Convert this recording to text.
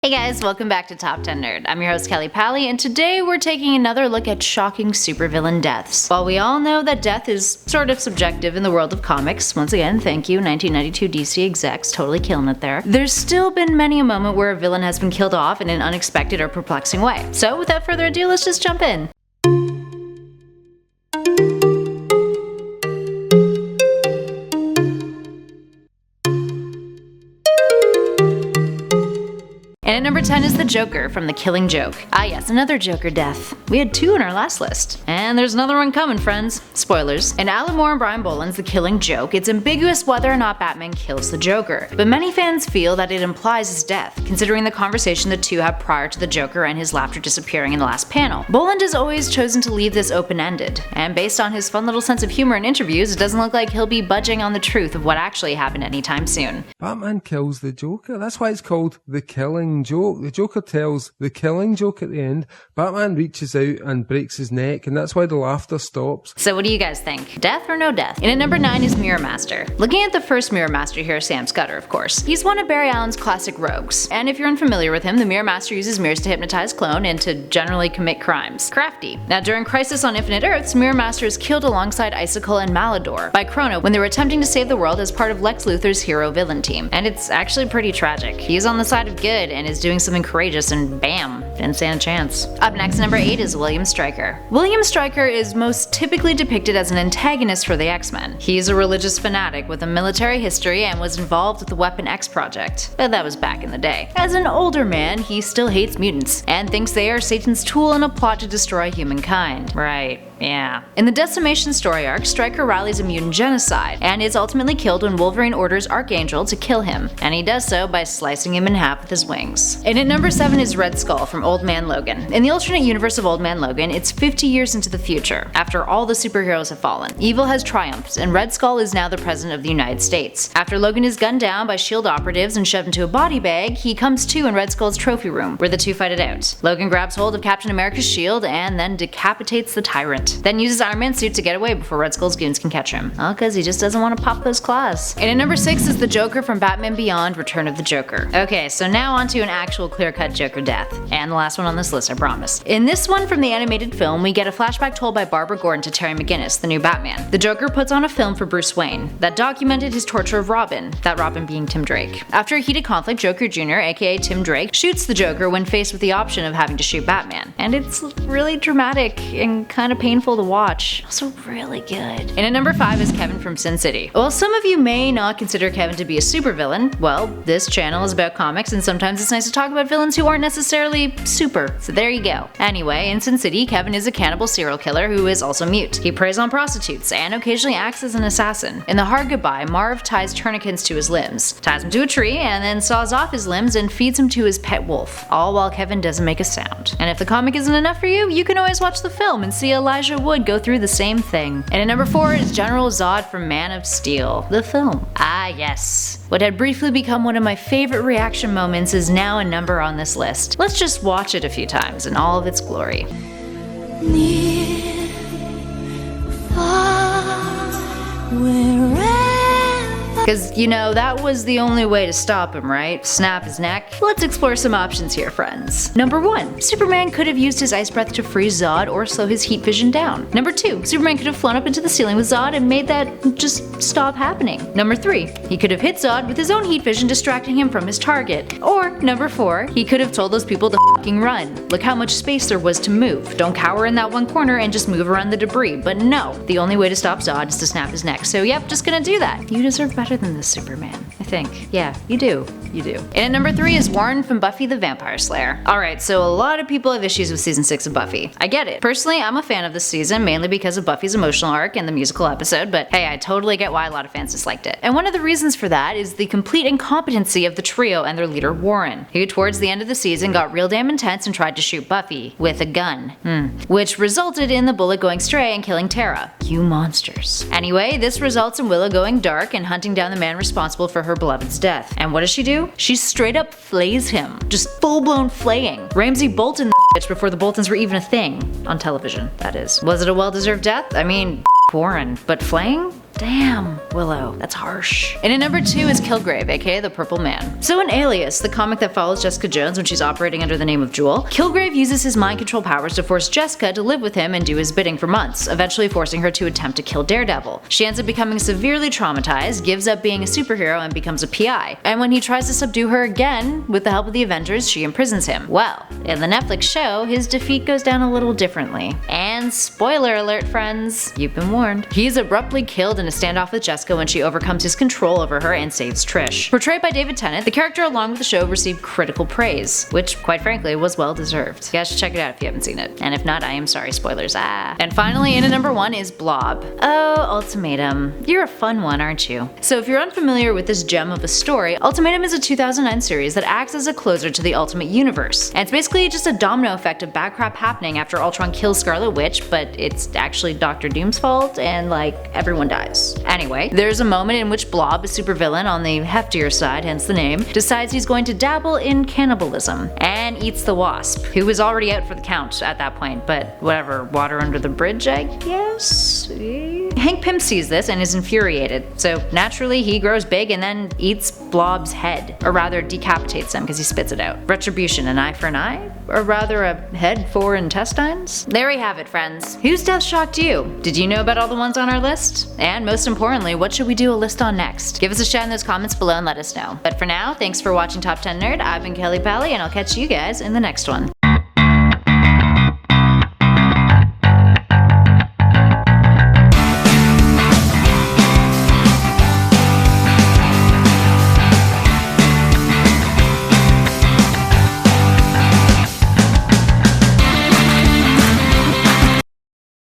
Hey guys, welcome back to Top 10 Nerd. I'm your host Kelly Pally, and today we're taking another look at shocking supervillain deaths. While we all know that death is sort of subjective in the world of comics, once again, thank you 1992 DC execs, totally killing it there, there's still been many a moment where a villain has been killed off in an unexpected or perplexing way. So without further ado, let's just jump in. And at number 10 is the Joker from The Killing Joke. Ah yes, another Joker death. We had two in our last list. And there's another one coming, friends. Spoilers. In Alan Moore and Brian Boland's The Killing Joke, it's ambiguous whether or not Batman kills the Joker. But many fans feel that it implies his death, considering the conversation the two had prior to the Joker and his laughter disappearing in the last panel. Boland has always chosen to leave this open-ended, and based on his fun little sense of humor in interviews, it doesn't look like he'll be budging on the truth of what actually happened anytime soon. Batman kills the Joker. That's why it's called The Killing Joke. The Joker tells the killing joke at the end. Batman reaches out and breaks his neck, and that's why the laughter stops. So what do you guys think? Death or no death? And at number 9 is Mirror Master. Looking at the first Mirror Master here, Sam Scudder, of course. He's one of Barry Allen's classic rogues. And if you're unfamiliar with him, the Mirror Master uses mirrors to hypnotize, clone, and to generally commit crimes. Crafty. Now during Crisis on Infinite Earths, Mirror Master is killed alongside Icicle and Malador by Chrono when they were attempting to save the world as part of Lex Luthor's hero-villain team. And it's actually pretty tragic. He's on the side of good and is doing something courageous, and bam, didn't stand a chance. Up next, number 8 is William Stryker. William Stryker is most typically depicted as an antagonist for the X-Men. He's a religious fanatic with a military history and was involved with the Weapon X project, but that was back in the day. As an older man, he still hates mutants and thinks they are Satan's tool in a plot to destroy humankind. Right. Yeah. In the Decimation story arc, Stryker rallies a mutant genocide, and is ultimately killed when Wolverine orders Archangel to kill him, and he does so by slicing him in half with his wings. And at number 7 is Red Skull from Old Man Logan. In the alternate universe of Old Man Logan, it's 50 years into the future, after all the superheroes have fallen. Evil has triumphed, and Red Skull is now the President of the United States. After Logan is gunned down by S.H.I.E.L.D. operatives and shoved into a body bag, he comes to in Red Skull's trophy room, where the two fight it out. Logan grabs hold of Captain America's shield and then decapitates the tyrant. Then uses Iron Man's suit to get away before Red Skull's goons can catch him. All cause he just doesn't want to pop those claws. And at number 6 is the Joker from Batman Beyond: Return of the Joker. Okay, so now onto an actual clear-cut Joker death. And the last one on this list, I promise. In this one from the animated film, we get a flashback told by Barbara Gordon to Terry McGinnis, the new Batman. The Joker puts on a film for Bruce Wayne that documented his torture of Robin, that Robin being Tim Drake. After a heated conflict, Joker Jr., aka Tim Drake, shoots the Joker when faced with the option of having to shoot Batman. And it's really dramatic and kind of painful to watch. Also really good. And at number 5 is Kevin from Sin City. While some of you may not consider Kevin to be a supervillain, well, this channel is about comics and sometimes it's nice to talk about villains who aren't necessarily super. So there you go. Anyway, in Sin City, Kevin is a cannibal serial killer who is also mute. He preys on prostitutes and occasionally acts as an assassin. In The Hard Goodbye, Marv ties tourniquets to his limbs, ties him to a tree, and then saws off his limbs and feeds him to his pet wolf, all while Kevin doesn't make a sound. And if the comic isn't enough for you, you can always watch the film and see Elijah Wood go through the same thing. And at number 4 is General Zod from Man of Steel, the film. Ah yes. What had briefly become one of my favorite reaction moments is now a number on this list. Let's just watch it a few times in all of its glory. Near, far, wherever. Because, you know, that was the only way to stop him, right? Snap his neck? Let's explore some options here, friends. Number 1. Superman could have used his ice breath to freeze Zod or slow his heat vision down. Number 2. Superman could have flown up into the ceiling with Zod and made that just stop happening. Number 3. He could have hit Zod with his own heat vision, distracting him from his target. Or, number 4. He could have told those people to fucking run. Look how much space there was to move. Don't cower in that one corner and just move around the debris. But no, the only way to stop Zod is to snap his neck. So yep, just gonna do that. You deserve better than this, Superman. I think. Yeah, you do. You do. And at number 3 is Warren from Buffy the Vampire Slayer. Alright, so a lot of people have issues with season 6 of Buffy. I get it. Personally, I'm a fan of this season, mainly because of Buffy's emotional arc and the musical episode, but hey, I totally get why a lot of fans disliked it. And one of the reasons for that is the complete incompetency of the trio and their leader Warren, who towards the end of the season got real damn intense and tried to shoot Buffy with a gun. Which resulted in the bullet going stray and killing Tara. You monsters. Anyway, this results in Willow going dark and hunting down the man responsible for her beloved's death. And what does she do? She straight up flays him. Just full-blown flaying. Ramsay Bolton the bitch before the Boltons were even a thing. On television, that is. Was it a well-deserved death? I mean, Warren. But flaying? Damn, Willow, that's harsh. And at number 2 is Kilgrave, aka the Purple Man. So in Alias, the comic that follows Jessica Jones when she's operating under the name of Jewel, Kilgrave uses his mind control powers to force Jessica to live with him and do his bidding for months, eventually forcing her to attempt to kill Daredevil. She ends up becoming severely traumatized, gives up being a superhero, and becomes a PI. And when he tries to subdue her again, with the help of the Avengers, she imprisons him. Well, in the Netflix show, his defeat goes down a little differently. And spoiler alert, friends, you've been warned. He's abruptly killed in a standoff with Jessica when she overcomes his control over her and saves Trish. Portrayed by David Tennant, the character along with the show received critical praise, which quite frankly was well deserved. You guys should check it out if you haven't seen it. And if not, I am sorry, spoilers. And finally, in at number 1 is Blob. Oh, Ultimatum. You're a fun one, aren't you? So if you're unfamiliar with this gem of a story, Ultimatum is a 2009 series that acts as a closer to the Ultimate Universe. And it's basically just a domino effect of bad crap happening after Ultron kills Scarlet Witch, but it's actually Doctor Doom's fault and like everyone dies. Anyway, there's a moment in which Blob, a supervillain on the heftier side, hence the name, decides he's going to dabble in cannibalism and eats the Wasp, who was already out for the count at that point, but whatever, water under the bridge, I guess? Hank Pym sees this and is infuriated, so naturally he grows big and then eats Blob's head, or rather decapitates him because he spits it out. Retribution, an eye for an eye? Or rather a head for intestines? There we have it, friends. Whose death shocked you? Did you know about all the ones on our list? And most importantly, what should we do a list on next? Give us a shout in those comments below and let us know. But for now, thanks for watching Top 10 Nerd. I've been Kelly Pally, and I'll catch you guys in the next one.